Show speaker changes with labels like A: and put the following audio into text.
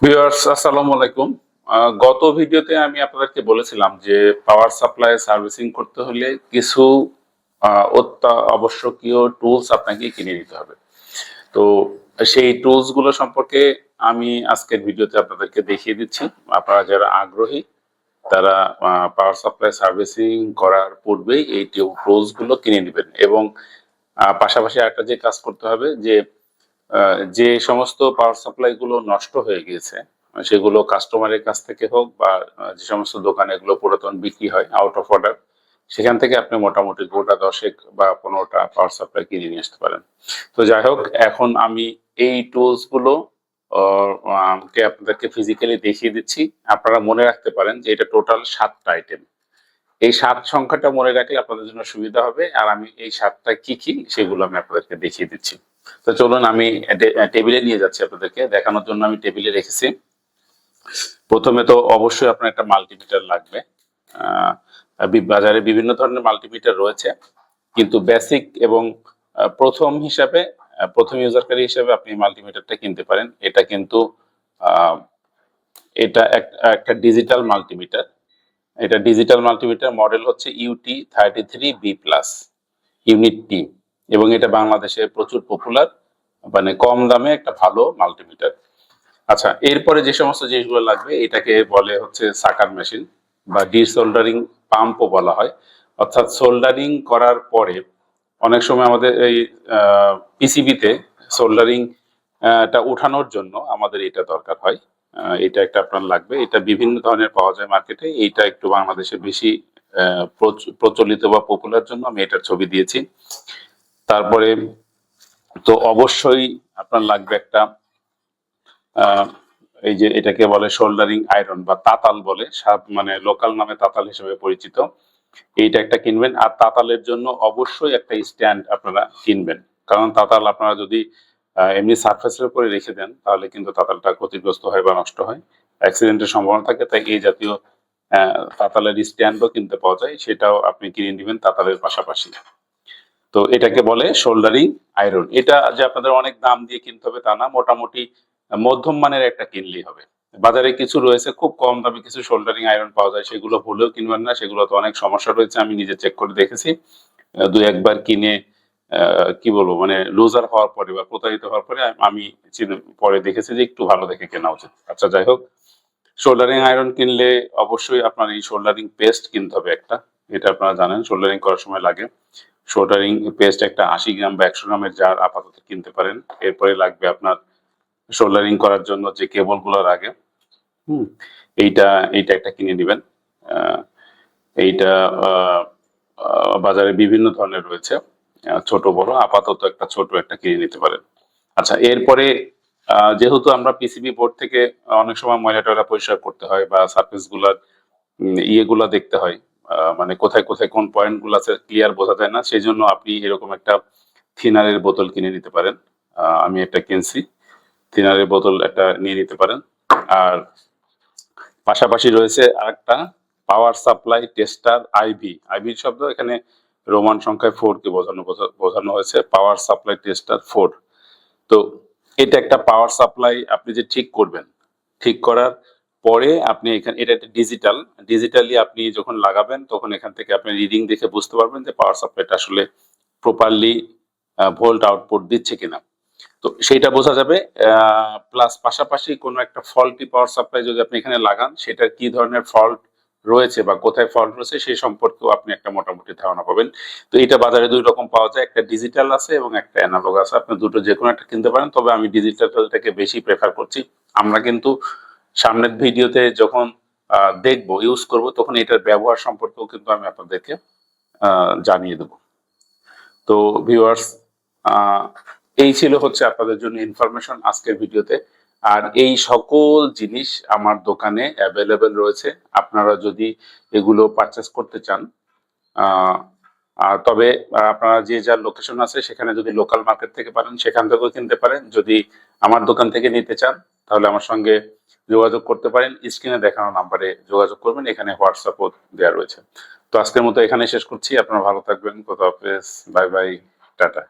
A: Viewers আসসালামু আলাইকুম। গত ভিডিওতে আমি আপনাদেরকে বলেছিলাম যে পাওয়ার সাপ্লাই সার্ভিসিং করতে হলে কিছু আবশ্যকীয় টুলস আপনাকে কিনে নিতে হবে। তো সেই টুলস গুলো সম্পর্কে আমি আজকের ভিডিওতে আপনাদেরকে দেখিয়ে দিচ্ছি। আপনারা যারা আগ্রহী তারা পাওয়ার সাপ্লাই সার্ভিসিং করার পূর্বেই এই টুলস গুলো কিনে নেবেন এবং পাশাপাশি আরেকটা যে কাজ করতে হবে যে সমস্ত পাওয়ার সাপ্লাই গুলো নষ্ট হয়ে গিয়েছে সেগুলো কাস্টমারের কাছ থেকে হোক বা যে সমস্ত দোকানে এগুলো পুরাতন বিক্রি হয় আউট অফ অর্ডার সেখান থেকে আপনি মোটামুটি গোটা 10 বা 15টা পাওয়ার সাপ্লাই কিনে নিয়ে আসতে পারেন। তো যাই হোক, এখন আমি এই টুলস গুলো কে আপনাদেরকে ফিজিক্যালি দেখিয়ে দিচ্ছি। আপনারা মনে রাখতে পারেন যে এটা টোটাল 7টা আইটেম। এই 7 সংখ্যাটা মনে রাখলে আপনাদের জন্য সুবিধা হবে। আর আমি এই 7টা কি কি সেগুলো আমি আপনাদেরকে দেখিয়ে দিচ্ছি। তো চলুন আমি টেবিলে নিয়ে যাচ্ছি, আপনাদেরকে দেখানোর জন্য আমি টেবিলে রেখেছি। প্রথমে তো অবশ্যই আপনার একটা মাল্টিমিটার লাগবে। বাজারে বিভিন্ন ধরনের মাল্টিমিটার রয়েছে, কিন্তু বেসিক এবং প্রথম ইউজারকারী হিসেবে আপনি মাল্টিমিটারটা কিনতে পারেন। এটা কিন্তু আহ, এটা একটা ডিজিটাল মাল্টিমিটার। এটা ডিজিটাল মাল্টিমিটার মডেল হচ্ছে UT33B+ ইউনিট টি, এবং এটা বাংলাদেশে প্রচুর পপুলার, মানে কম দামে একটা ভালো মাল্টিমিটার। আচ্ছা, এরপরে যে সমস্ত জিনিসগুলো লাগবে এটাকে বলে হচ্ছে সাকার মেশিন বা ডিসোল্ডারিং পাম্পও বলা হয়। অর্থাৎ সোল্ডারিং করার পরে অনেক সময় আমাদের এই পিসিবিতে সোল্ডারিং টা উঠানোর জন্য আমাদের এটা দরকার হয়। এটা একটা আপনার লাগবে। এটা বিভিন্ন ধরনের পাওয়া যায় মার্কেটে। এইটা একটু বাংলাদেশে বেশি প্রচলিত বা পপুলার জন্য আমি এটার ছবি দিয়েছি। তারপরে তো অবশ্যই আপনার লাগবে একটা এই যে এটাকে বলে সোল্ডারিং আয়রন বা তাতাল বলে, মানে লোকাল নামে তাতাল হিসেবে পরিচিত। এইটা একটা কিনবেন। আর তাতালের জন্য অবশ্যই একটা স্ট্যান্ড আপনারা কিনবেন, কারণ তাতাল আপনারা যদি এমনি সারফেসের উপরে রেখে দেন তাহলে কিন্তু তাতালটা ক্ষতিগ্রস্ত হয় বা নষ্ট হয়, অ্যাক্সিডেন্টের সম্ভাবনা থাকে। তাই এই জাতীয় তাতালের স্ট্যান্ডও কিনতে পাওয়া যায়, সেটাও আপনি কিনে নেবেন তাতালের পাশাপাশি। তো এটাকে বলে শোল্ডারিং আয়রন। এটা যে আপনাদের অনেক দাম দিয়ে কিনতে হবে তা না, মোটামুটি মধ্যম মানের একটা কিনলেই হবে। বাজারে কিছু রয়েছে খুব কম দামে কিছু শোল্ডারিং আয়রন পাওয়া যায়, সেগুলো ভুলেও কিনবেন না, সেগুলো তো অনেক সমস্যা রয়েছে, আমি নিজে চেক করে দেখেছি। দুই একবার কিনে কি বলবো, মানে লুজার হওয়ার পরে বা প্রতারিত হওয়ার পরে আমি পরে দেখেছি যে একটু ভালো দেখে কেনা উচিত। আচ্ছা যাই হোক, শোল্ডারিং আয়রন কিনলে অবশ্যই আপনার এই শোল্ডারিং পেস্ট কিনতে হবে একটা। এটা আপনারা জানেন শোল্ডারিং করার সময় লাগে। সোল্ডারিং পেস্ট একটা 80 গ্রাম বা 100 গ্রামের জার আপাতত কিনতে পারেন। এরপরে লাগবে আপনার সোল্ডারিং করার জন্য যে কেবল গুলো লাগে, হুম, এইটা এইটা একটা কিনে দিবেন। এইটা বাজারে বিভিন্ন ধরনের রয়েছে, ছোট বড়। আপাতত একটা ছোট একটা কিনে নিতে পারেন। আচ্ছা, এরপরে যেহেতু আমরা পিসিবি বোর্ড থেকে অনেক সময় ময়লা টয়লা পরিষ্কার করতে হয় বা সারফেস গুলার ইয়েগুলা দেখতে হয়, মানে কোথায় কোথায় কোন পয়েন্ট গুলো আছে ক্লিয়ার বোঝা যায় না, সেই জন্য আপনি এরকম একটা থিনারের বোতল কিনে নিতে পারেন। আমি একটা কিনছি, থিনারের বোতল একটা নিয়ে নিতে পারেন। আর পাশাপাশি রয়েছে আরেকটা power supply tester IV. IV শব্দ এখানে রোমান সংখ্যায় 4 কে বোঝানো হয়েছে, পাওয়ার সাপ্লাই টেস্টার 4। তো এটা একটা পাওয়ার সাপ্লাই আপনি যে ঠিক করবেন, ঠিক করার পরে আপনি এখানে এটা একটা ডিজিটালি আপনি যখন লাগাবেন তখন এখান থেকে আপনি রিডিং দেখে বুঝতে পারবেন যে পাওয়ার সাপ্লাইটা আসলে প্রপারলি ভোল্ট আউটপুট দিচ্ছে কিনা। তো সেইটা বোঝা যাবে। প্লাস পাশাপাশি কোনো একটা ফল্টি পাওয়ার সাপ্লাই যদি আপনি এখানে লাগান, সেটা কি ধরনের ফল্ট রয়েছে বা কোথায় ফল্ট রয়েছে সেই সম্পর্কেও আপনি একটা মোটামুটি ধারণা পাবেন। তো এটা বাজারে 2 রকম পাওয়া যায়, একটা ডিজিটাল আছে এবং একটা অ্যানালগ আছে। আপনি দুটো যে কোনো একটা কিনতে পারেন, তবে আমি ডিজিটালটাকে বেশি প্রেফার করছি। আমরা কিন্তু সামনের ভিডিওতে যখন দেখবো, ইউজ করব, তখন এটার ব্যবহার সম্পর্কেও কিন্তু আমি আপনাদেরকে জানিয়ে দেবো। তো ভিউয়ার্স, এই ছিল হচ্ছে আপনাদের জন্য ইনফরমেশন আজকের ভিডিওতে। আর এই সকল জিনিস আমার দোকানে অ্যাভেলেবেল রয়েছে, আপনারা যদি এগুলো পারচেস করতে চান। তবে আপনারা যে যার লোকেশন আছে সেখানে যদি লোকাল মার্কেট থেকে পারেন সেখান থেকেও কিনতে পারেন। যদি আমার দোকান থেকে নিতে চান তাহলে আমার সঙ্গে যোগাযোগ করতে পারেন, স্ক্রিনে দেখানো নাম্বারে যোগাযোগ করবেন, এখানে হোয়াটসঅ্যাপও দেওয়া রয়েছে। তো আজকের মতো এখানে শেষ করছি, আপনারা ভালো থাকবেন, খোদা হাফেজ, বাই বাই, টাটা।